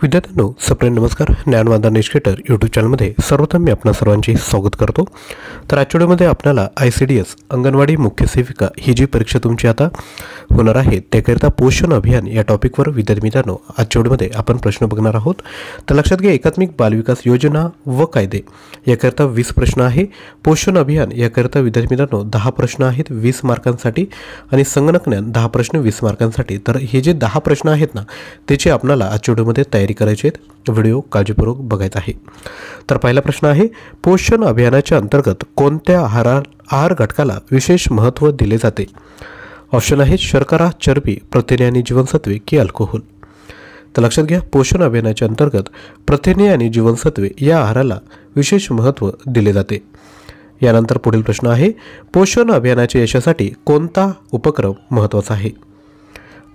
विद्यार्थ्यांनो, सप्रेम नमस्कार. ज्ञानवांदन एज्युकेटर यूट्यूब चॅनलमध्ये सर्वप्रथम मी आपणा सर्वांचे स्वागत करतो. तर आजच्या व्हिडिओमध्ये आपल्याला ICDS अंगणवाडी मुख्य सेविका ही जी परीक्षा तुमची आता होणार आहे त्याकरिता पोषण अभियान या टॉपिकवर विद्यार्थी मित्रांनो आजच्या व्हिडिओमध्ये आपण प्रश्न बघणार आहोत. तर लक्षात घ्या, एकात्मिक बालविकास योजना व कायदे याकरिता 20 प्रश्न आहे. पोषण अभियान याकरिता विद्यार्थी मित्रांनो 10 प्रश्न आहेत 20 मार्कांसाठी आणि संगणक ज्ञान 10 प्रश्न 20 मार्कांसाठी. तर हे जे 10 प्रश्न आहेत ना त्याची आपल्याला आजच्या व्हिडिओमध्ये तयारी करायची आहे. व्हिडिओ काळजीपूर्वक बघायचा आहे. तर पहिला प्रश्न आहे, पोषण अभियानाच्या अंतर्गत कोणत्या आहार घटकाला विशेष महत्त्व दिले जाते? ऑप्शन आहे शर्करा, चरबी, प्रथिने आणि जीवनसत्वे की अल्कोहोल. तर लक्षात घ्या, पोषण अभियानाच्या अंतर्गत प्रथिने आणि जीवनसत्वे या आहाराला विशेष महत्त्व दिले जाते. यानंतर पुढील प्रश्न आहे, पोषण अभियानाच्या यशासाठी कोणता उपक्रम महत्त्वाचा आहे?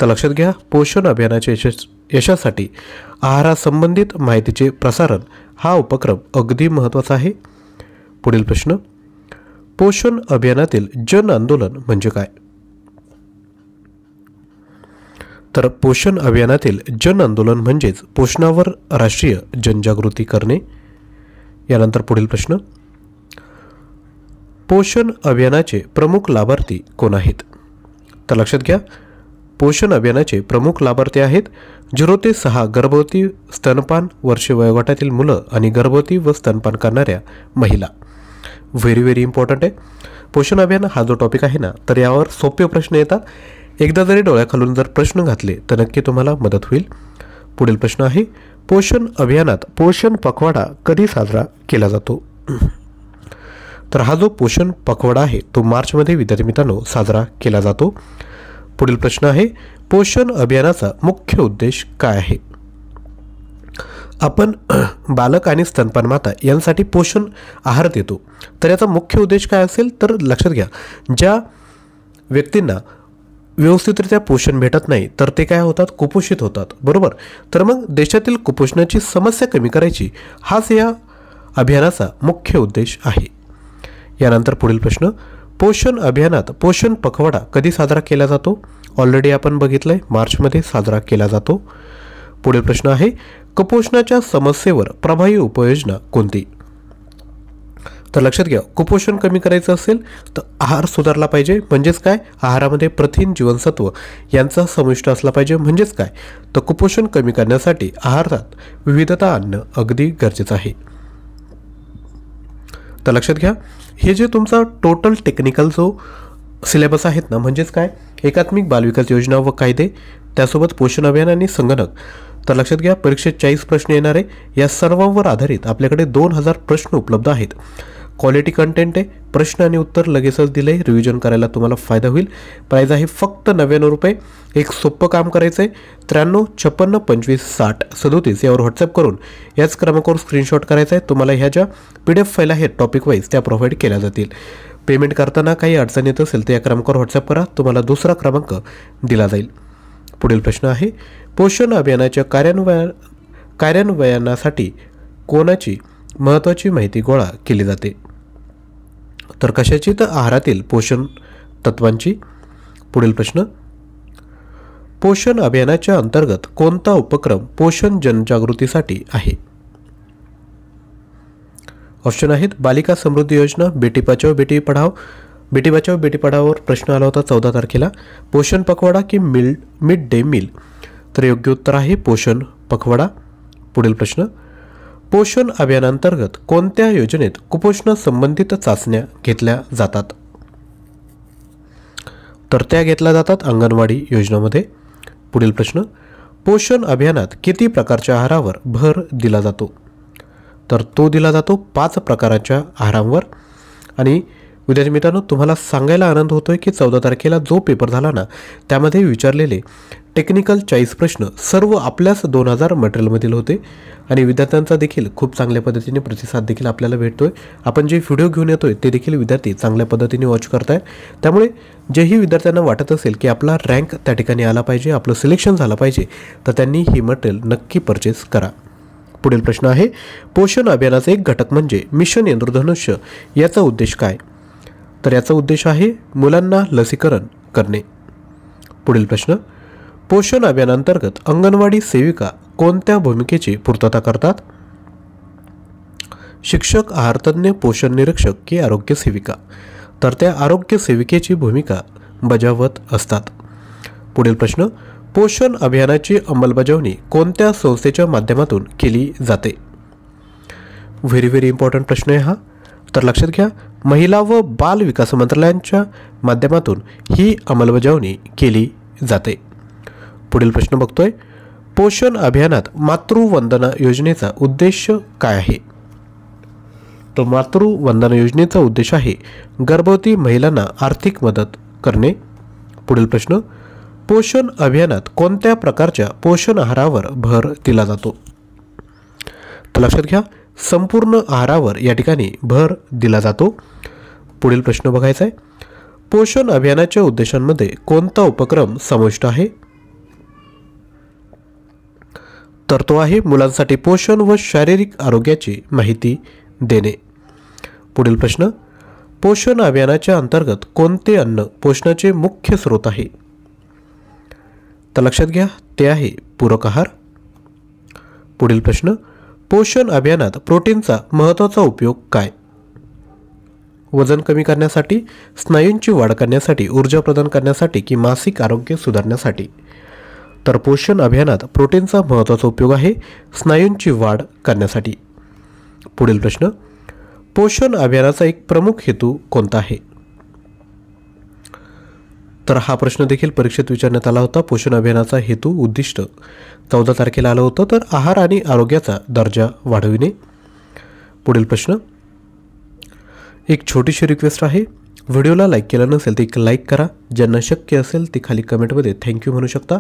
तर लक्षात घ्या, पोषण अभियानाच्या यशासाठी आहारासंबंधित माहितीचे प्रसारण हा उपक्रम अगदी महत्त्वाचा आहे. पुढील प्रश्न, पोषण अभियानातील जन आंदोलन म्हणजे काय? तर पोषण अभियानातील जन आंदोलन म्हणजेच पोषणावर राष्ट्रीय जनजागृती करणे. यानंतर पुढील प्रश्न, पोषण अभियानाचे प्रमुख लाभार्थी कोण आहेत? तर लक्षात घ्या, पोषण अभियानाचे प्रमुख लाभार्थी आहेत 0 ते 6 गर्भवती, स्तनपान वर्षे वयोगटातील मुलं आणि गर्भवती व स्तनपान करणाऱ्या महिला. व्हेरी इम्पॉर्टंट आहे. पोषण अभियान हा जो टॉपिक आहे ना, तर यावर सोपे प्रश्न येतात. एकदा जरी डोळ्याखालून जर प्रश्न घातले तर नक्की तुम्हाला मदत होईल. पुढील प्रश्न आहे, पोषण अभियानात पोषण पखवाडा कधी साजरा केला जातो? तर हा जो पोषण पखवाडा आहे तो मार्चमध्ये विद्यार्थी मित्रांनो साजरा केला जातो. पुढील प्रश्न आहे, पोषण अभियानाचा मुख्य उद्देश काय आहे? आपण बालक आणि स्तनपान माता यांसाठी पोषण आहार देतो, तर याचा मुख्य उद्देश काय असेल? तर लक्षात घ्या, ज्या व्यक्तींना व्यवस्थितरित्या पोषण भेटत नाही तर ते काय होतात? कुपोषित होतात, बरोबर. तर मग देशातील कुपोषणाची समस्या कमी करायची हाच या अभियानाचा मुख्य उद्देश आहे. यानंतर पुढील प्रश्न, पोषण अभियानात पोषण पखवाडा कधी साजरा केला जातो? ऑलरेडी आपण बघितलंय, मार्चमध्ये साजरा केला जातो. पुढील प्रश्न आहे, कुपोषणाच्या समस्येवर प्रभावी उपाययोजना कोणती? तर लक्षात घ्या, कुपोषण कमी करायचं असेल तर आहार सुधारला पाहिजे. म्हणजेच काय? आहारामध्ये प्रथिन, जीवनसत्व यांचा समाविष्ट असला पाहिजे. म्हणजेच काय? तर कुपोषण कमी करण्यासाठी आहारात विविधता आणणं अगदी गरजेचं आहे. तर लक्षात घ्या, हे जे तुमचा टोटल टेक्निकल जो सिलेबस आहेत ना, म्हणजेच काय? एकात्मिक बालविकास योजना व कायदे, त्यासोबत पोषण अभियान आणि संगणक. तर लक्षात घ्या, परीक्षेत 40 प्रश्न येणार आहे. या सर्वांवर आधारित आपल्याकडे 2000 प्रश्न उपलब्ध आहेत. क्वालिटी कंटेंट आहे. प्रश्न आणि उत्तर लगेचच दिले, रिव्हिजन करायला तुम्हाला फायदा होईल. प्राईज आहे फक्त 99 रुपये. एक सोपं काम करायचं आहे, 93 56 25 60 37 यावर व्हॉट्सअप करून याच क्रमांकावर स्क्रीनशॉट करायचा आहे. तुम्हाला ह्या ज्या PDF फाईल आहेत टॉपिक वाईज त्या प्रोव्हाइड केल्या जातील. पेमेंट करताना काही अडचण येत असेल तर या क्रमांकावर व्हॉट्सअप करा, तुम्हाला दुसरा क्रमांक दिला जाईल. पुढील प्रश्न आहे, पोषण अभियानाच्या कार्यान्वयनासाठी कोणाची महत्त्वाची माहिती गोळा केली जाते? तर कशाची? तर आहारातील पोषण तत्वांची. पुढील प्रश्न, पोषण अभियानाच्या अंतर्गत कोणता उपक्रम पोषण जनजागृतीसाठी आहे? ऑप्शन आहेत बालिका समृद्धी योजना, बेटी बचाओ बेटी पढाओ. बेटी बचाओ बेटी पढाओवर प्रश्न आला होता 14 तारखेला. पोषण पखवाडा की मिड डे मील? तर योग्य उत्तर आहे पोषण पखवाडा. पुढील प्रश्न, पोषण अभियानांतर्गत कोणत्या योजनेत कुपोषणासंबंधित चाचण्या घेतल्या जातात? तर त्या घेतल्या जातात अंगणवाडी योजनेमध्ये. पुढील प्रश्न, पोषण अभियानात किती प्रकारच्या आहारावर भर दिला जातो? तर तो दिला जातो 5 प्रकारच्या आहारांवर. आणि विद्यार्थी मित्रांनो, तुम्हाला सांगायला आनंद होतोय की 14 तारखेला जो पेपर झाला ना त्यामध्ये विचारलेले टेक्निकल 40 प्रश्न सर्व आपल्याच 2000 मटेरियलमधील होते. आणि विद्यार्थ्यांचा देखील खूप चांगल्या पद्धतीने प्रतिसाद देखील आपल्याला भेटतोय. आपण जे व्हिडिओ घेऊन येतोय ते देखील विद्यार्थी चांगल्या पद्धतीने वॉच करताय. त्यामुळे जेही विद्यार्थ्यांना वाटत असेल की आपला रँक त्या ठिकाणी आला पाहिजे, आपलं सिलेक्शन झालं पाहिजे, तर त्यांनी ही मटेरियल नक्की परचेस करा. पुढील प्रश्न आहे, पोषण अभियानाचा एक घटक म्हणजे मिशन इंद्रधनुष्य याचा उद्देश काय? तर याचा उद्देश आहे मुलांना लसीकरण करणे. पुढील प्रश्न, पोषण अभियानांतर्गत अंगणवाडी सेविका कोणत्या भूमिकेची पूर्तता करतात? शिक्षक, आहारतज्ञ, पोषण निरीक्षक की आरोग्य सेविका? तर त्या आरोग्य सेविकेची भूमिका बजावत असतात. पुढील प्रश्न, पोषण अभियानाची अंमलबजावणी कोणत्या संस्थेच्या माध्यमातून केली जाते? व्हेरी इम्पॉर्टंट प्रश्न आहे हा. तर लक्षात घ्या, महिला व बाल विकास मंत्रालयांच्या माध्यमातून ही अंमलबजावणी केली जाते. पुढील प्रश्न बघतोय, पोषण अभियानात मातृवंदना योजनेचा उद्देश काय आहे? तर मातृवंदना योजनेचा उद्देश आहे गर्भवती महिलांना आर्थिक मदत करणे. पुढील प्रश्न, पोषण अभियानात कोणत्या प्रकारच्या पोषण आहारावर भर दिला जातो? तर लक्षात घ्या, संपूर्ण आहारावर या ठिकाणी भर दिला जातो. पुढील प्रश्न बघायचा आहे, पोषण अभियानाच्या उद्देशांमध्ये कोणता उपक्रम समाविष्ट आहे? तर तो आहे मुलांसाठी पोषण व शारीरिक आरोग्याची माहिती देणे. पुढील प्रश्न, पोषण अभियानाच्या अंतर्गत कोणते अन्न पोषणाचे मुख्य स्रोत आहे? तर लक्षात घ्या, ते आहे पूरक आहार. पुढील प्रश्न, पोषण अभियानात प्रोटीनचा महत्त्वाचा उपयोग काय? वजन कमी करण्यासाठी, स्नायूंची वाढ करण्यासाठी, ऊर्जा प्रदान करण्यासाठी की मानसिक आरोग्य सुधारण्यासाठी? तर पोषण अभियानात प्रोटीनचा महत्त्वाचा उपयोग आहे स्नायूंची वाढ करण्यासाठी. पुढील प्रश्न, पोषण अभियानाचा एक प्रमुख हेतू कोणता आहे? तर हा प्रश्न देखील परीक्षेत विचारण्यात आला होता. पोषण अभियानाचा हेतू उद्दिष्ट 14 तारखेला आलं होतं. तर आहार आणि आरोग्याचा दर्जा वाढविणे. पुढील प्रश्न, एक छोटीशी रिक्वेस्ट आहे, व्हिडिओला लाईक केलं नसेल तर एक लाईक करा. ज्यांना शक्य असेल ते खाली कमेंटमध्ये थँक्यू म्हणू शकता.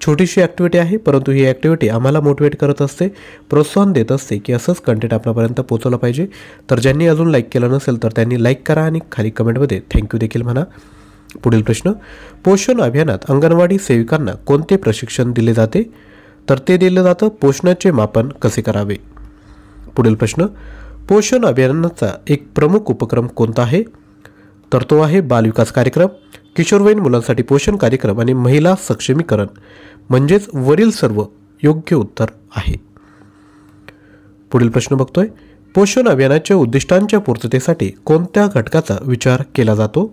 छोटीशी ॲक्टिव्हिटी आहे, परंतु ही ॲक्टिव्हिटी आम्हाला मोटिवेट करत असते, प्रोत्साहन देत असते की असंच कंटेंट आपल्यापर्यंत पोहोचवलं पाहिजे. तर ज्यांनी अजून लाईक केलं नसेल तर त्यांनी लाईक करा आणि खाली कमेंटमध्ये थँक्यू देखील म्हणा. पुढील प्रश्न, पोषण अभियानात अंगणवाडी सेविकांना कोणते प्रशिक्षण दिले जाते? तर ते दिलं जातं पोषणाचे मापन कसे करावे. पुढील प्रश्न, पोषण अभियानाचा एक प्रमुख उपक्रम कोणता आहे? तर तो आहे बालविकास कार्यक्रम, किशोरवयीन मुलांसाठी पोषण कार्यक्रम आणि महिला सक्षमीकरण. म्हणजेच वरील सर्व योग्य उत्तर आहे. पुढील प्रश्न बघतोय, पोषण अभियानाच्या उद्दिष्टांच्या पूर्ततेसाठी कोणत्या घटकाचा विचार केला जातो?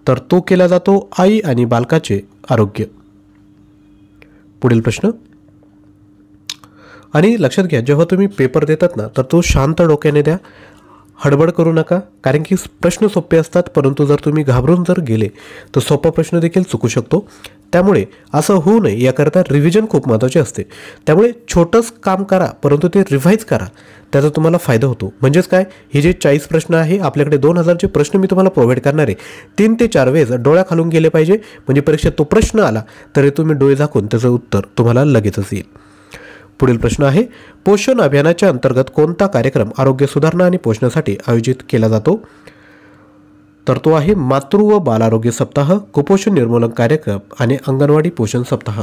तर तो केला जातो आई आणि बालकाचे आरोग्य. पुढील प्रश्न, आणि लक्षात घ्या, जेव्हा तुम्ही पेपर देतात ना तर तो शांत डोक्याने द्या, हडबड करू नका. कारण की प्रश्न सोपे असतात, परंतु जर तुम्ही घाबरून जर गेले तर सोपा प्रश्न देखील चुकू शकतो. त्यामुळे असं होऊ नये याकरता रिव्हिजन खूप महत्त्वाचे असते. त्यामुळे छोटंच काम करा, परंतु ते रिव्हाइज करा, त्याचा तुम्हाला फायदा होतो. म्हणजेच काय, हे जे 40 प्रश्न आहे आपल्याकडे 2000चे प्रश्न मी तुम्हाला प्रोव्हाइड करणार आहे. 3 ते 4 वेळेस डोळ्याखालून गेले पाहिजे, म्हणजे परीक्षेत तो प्रश्न आला तरी तुम्ही डोळे झाकून त्याचं उत्तर तुम्हाला लगेचच येईल. पुढील प्रश्न आहे, पोषण अभियानाच्या अंतर्गत कोणता कार्यक्रम आरोग्य सुधारणा आणि पोषणासाठी आयोजित केला जातो? तर तो आहे मातृ व बाल आरोग्य सप्ताह, कुपोषण निर्मूलन कार्यक्रम आणि अंगणवाडी पोषण सप्ताह.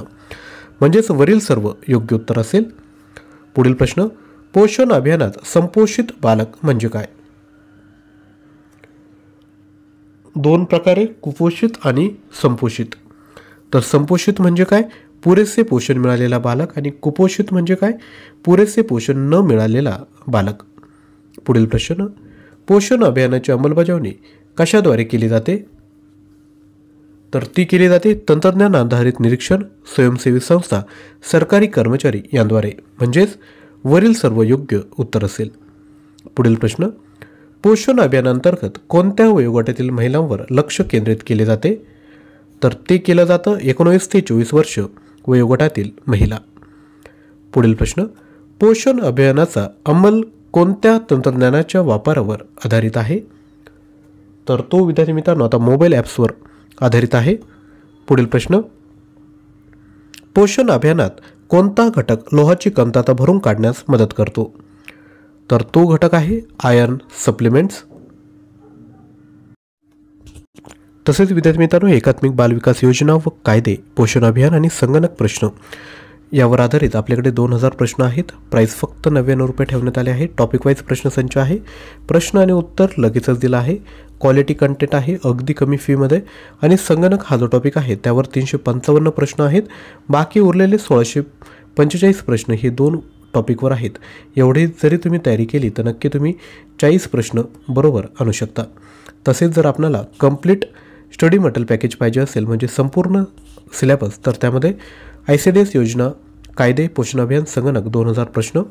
म्हणजेच वरील सर्व योग्य उत्तर असेल. पुढील प्रश्न, पोषण अभियानात संपोषित बालक म्हणजे काय? 2 प्रकारे, कुपोषित आणि संपोषित. तर संपोषित म्हणजे काय, पुरेसे पोषण मिळालेला बालक, आणि कुपोषित म्हणजे काय, पुरेसे पोषण न मिळालेला बालक. पुढील प्रश्न, पोषण अभियानाची अंमलबजावणी कशाद्वारे केली जाते? तर ती केली जाते तंत्रज्ञान आधारित निरीक्षण, स्वयंसेवी संस्था, सरकारी कर्मचारी यांद्वारे. म्हणजेच वरील सर्व योग्य उत्तर असेल. पुढील प्रश्न, पोषण अभियानांतर्गत कोणत्या वयोगटातील महिलांवर लक्ष केंद्रित केले जाते? तर ते केलं जातं 19 ते 24 वर्ष वयोगटातील महिला. पुढील प्रश्न, पोषण अभियानाचा अंमल कोणत्या तंत्रज्ञानाच्या वापरावर आधारित आहे? तर तो विद्यार्थी मित्रांनो आता मोबाईल ॲप्सवर आधारित आहे. पुढील प्रश्न, पोषण अभियानात कोणता घटक लोहाची कमतरता भरून काढण्यास मदत करतो? तर तो घटक आहे आयर्न सप्लिमेंट्स. तसेच विद्यार्थी मित्रांनो, एकात्मिक बालविकास योजना व कायदे, पोषण अभियान आणि संगणक प्रश्न यावर आधारित आपल्याकडे 2000 प्रश्न आहेत. प्राईस फक्त 99 रुपये ठेवण्यात आले आहे. टॉपिक वाईज प्रश्नसंच आहे. प्रश्न आणि उत्तर लगेचच दिला आहे. क्वालिटी कंटेंट आहे अगदी कमी फीमध्ये. आणि संगणक हा जो टॉपिक आहे त्यावर 355 प्रश्न आहेत. बाकी उरलेले 1600 45 प्रश्न हे 2 टॉपिकवर आहेत. एवढे जरी तुम्ही तयारी केली तर नक्की तुम्ही 40 प्रश्न बरोबर आणू शकता. तसेच जर आपल्याला कंप्लीट स्टडी मटेरियल पॅकेज पाहिजे असेल म्हणजे संपूर्ण सिलेबस, तर त्यामध्ये ICDS योजना, कायदे, पोषण अभियान, संगणक 2000 प्रश्न,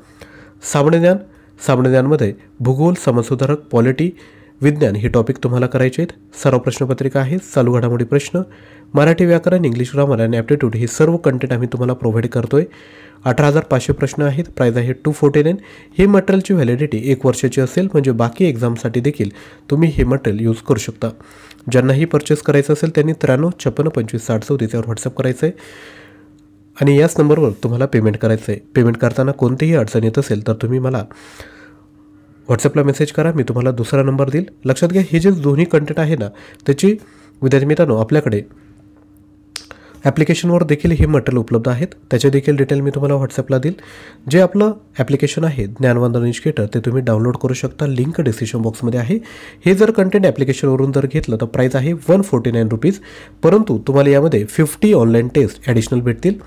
सामान्य ज्ञानमध्ये भूगोल, समाजसुधारक, पॉलिटी, विज्ञान हे टॉपिक तुम्हाला करायचे आहेत. सर्व प्रश्नपत्रिका आहेत. चालू घडामोडी प्रश्न, मराठी व्याकरण, इंग्लिश ग्रामर आणि ॲप्टिट्यूड हे सर्व कंटेंट आम्ही तुम्हाला प्रोव्हाइड करतोय. 18,500 प्रश्न आहेत. प्राईज आहे 249. हे मटेरियलची व्हॅलिडिटी 1 वर्षाची असेल म्हणजे बाकी एक्झामसाठी देखील तुम्ही हे मटेरियल यूज करू शकता. ज्यांनाही परचेस करायचं असेल त्यांनी 93 56 25 60 34 यावर व्हॉट्सअप करायचं आहे आणि याच नंबरवर तुम्हाला पेमेंट करायचं आहे. पेमेंट करताना कोणतीही अडचण येत असेल तर तुम्ही मला व्हॉट्सअपला मेसेज करा. मी तुम्हाला दुसरा नंबर देईल. लक्षात घ्या, हे जे दोन्ही कंटेंट आहे ना त्याची विद्यार्थी मित्रांनो आपल्याकडे ॲप्लिकेशनवर देखील हे मटेरियल उपलब्ध आहेत. त्याचे देखील डिटेल मी तुम्हाला व्हॉट्सअपला देईल. जे आपलं ॲप्लिकेशन आहे ज्ञानवंदन एज्युकेटर ते तुम्ही डाउनलोड करू शकता. लिंक डिस्क्रिप्शन बॉक्समध्ये आहे. हे जर कंटेंट ॲप्लिकेशनवरून जर घेतलं तर प्राईस आहे 149 रुपीज, परंतु तुम्हाला यामध्ये 50 ऑनलाईन टेस्ट ॲडिशनल भेटतील.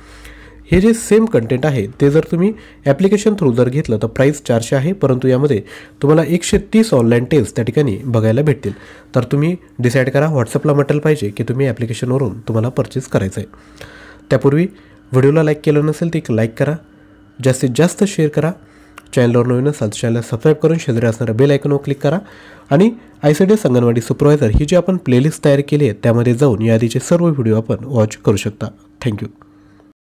हे जे सेम कंटेंट आहे ते जर तुम्ही ॲप्लिकेशन थ्रू जर घेतलं तर प्राईस 400 आहे, परंतु यामध्ये तुम्हाला 130 ऑनलाईन टेस्ट त्या ठिकाणी बघायला भेटतील. तर तुम्ही डिसाईड करा व्हॉट्सअपला मटेरियल पाहिजे की तुम्ही ॲप्लिकेशनवरून तुम्हाला परचेस करायचं आहे. त्यापूर्वी व्हिडिओला लाईक केलं नसेल तर एक लाईक करा, जास्तीत जास्त शेअर करा. चॅनलवर नवीन असाल तर चॅनलला सबस्क्राईब करून शेजारी असणाऱ्या बेल आयकॉनवर क्लिक करा आणि ICDS अंगणवाडी सुपरवायझर ही जी आपण प्लेलिस्ट तयार केली आहे त्यामध्ये जाऊन या आधीचे सर्व व्हिडिओ आपण वॉच करू शकता. थँक्यू.